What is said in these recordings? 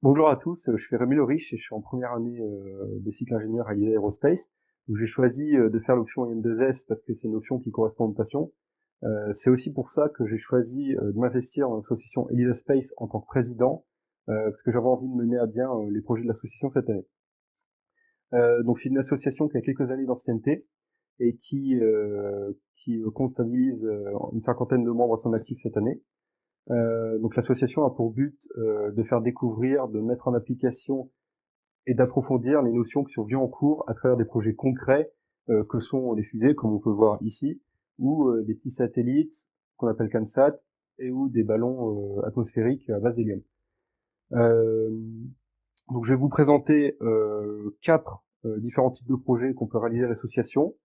Bonjour à tous, je suis Rémi Le Riche et je suis en première année de cycle ingénieur à l'IA Aerospace. Donc j'ai choisi de faire l'option IM2S parce que c'est une option qui correspond à une passion. C'est aussi pour ça que j'ai choisi de m'investir dans l'association ELISA Space en tant que président, parce que j'avais envie de mener à bien les projets de l'association cette année. Donc c'est une association qui a quelques années d'ancienneté et qui comptabilise une cinquantaine de membres à son actif cette année. Donc l'association a pour but de faire découvrir, de mettre en application et d'approfondir les notions qui sont vues en cours à travers des projets concrets que sont les fusées, comme on peut voir ici, ou des petits satellites qu'on appelle CANSAT, et ou des ballons atmosphériques à base d'hélium. Euh, donc je vais vous présenter quatre différents types de projets qu'on peut réaliser à l'association.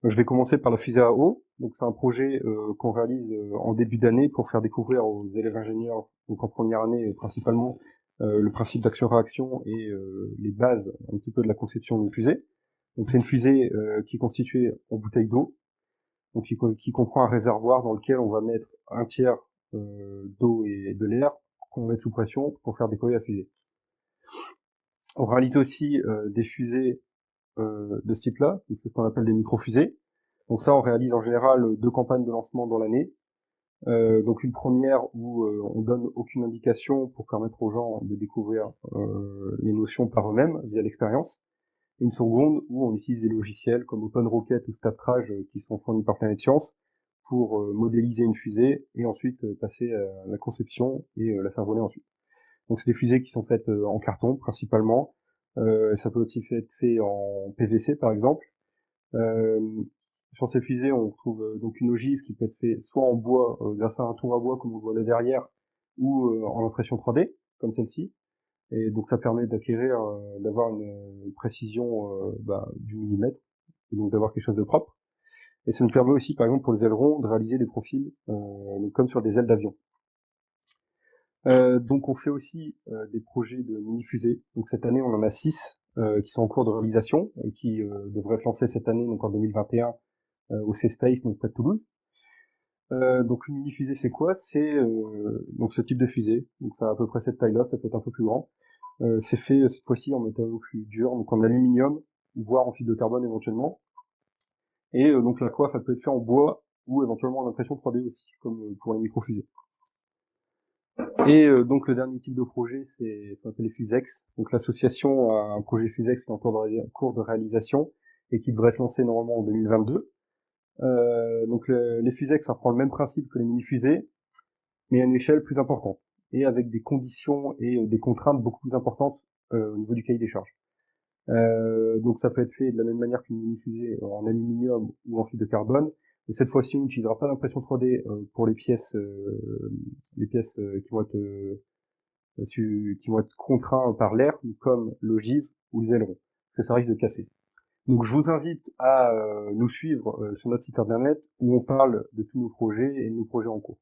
Je vais commencer par la fusée à eau. Donc c'est un projet qu'on réalise en début d'année pour faire découvrir aux élèves ingénieurs, donc en première année principalement, le principe d'action-réaction et les bases un petit peu de la conception d'une fusée. Donc c'est une fusée qui est constituée en bouteille d'eau, donc qui comprend un réservoir dans lequel on va mettre un tiers d'eau et de l'air qu'on va mettre sous pression pour faire décoller la fusée. On réalise aussi des fusées de ce type-là, c'est ce qu'on appelle des micro-fusées. Donc ça, on réalise en général 2 campagnes de lancement dans l'année. Donc une première où on donne aucune indication pour permettre aux gens de découvrir les notions par eux-mêmes via l'expérience. Une seconde où on utilise des logiciels comme OpenRocket ou Staptrage qui sont fournis par Planet Science pour modéliser une fusée et ensuite passer à la conception et la faire voler ensuite. Donc c'est des fusées qui sont faites en carton principalement. Ça peut aussi être fait en PVC par exemple. Euh, sur ces fusées, on trouve donc une ogive qui peut être faite soit en bois, grâce à un tour à bois comme on voit là derrière, ou en impression 3D, comme celle-ci. Et donc ça permet d'acquérir, d'avoir une précision du millimètre, et donc d'avoir quelque chose de propre. Et ça nous permet aussi, par exemple, pour les ailerons, de réaliser des profils donc comme sur des ailes d'avion. Donc on fait aussi des projets de mini-fusées. Donc cette année, on en a 6 qui sont en cours de réalisation et qui devraient être lancés cette année, donc en 2021, au C-Space, donc près de Toulouse. Donc une mini-fusée, c'est quoi? C'est donc ce type de fusée. Donc ça a à peu près cette taille-là, ça peut être un peu plus grand. C'est fait cette fois-ci en matériaux plus durs, donc en aluminium, voire en fibre de carbone éventuellement. Et donc la coiffe, elle peut être faite en bois ou éventuellement en impression 3D aussi, comme pour les micro-fusées. Et donc le dernier type de projet, c'est ce qu'on appelle les FUSEX. Donc l'association a un projet FUSEX qui est en cours de réalisation et qui devrait être lancé normalement en 2022. Donc les FUSEX, ça reprend le même principe que les mini-fusées, mais à une échelle plus importante, et avec des conditions et des contraintes beaucoup plus importantes au niveau du cahier des charges. Donc ça peut être fait de la même manière qu'une mini-fusée en aluminium ou en fibre de carbone, et cette fois-ci on n'utilisera pas d'impression 3D pour les pièces qui vont être contraints par l'air, comme l'ogive ou les ailerons, parce que ça risque de casser. Donc je vous invite à nous suivre sur notre site internet où on parle de tous nos projets et de nos projets en cours.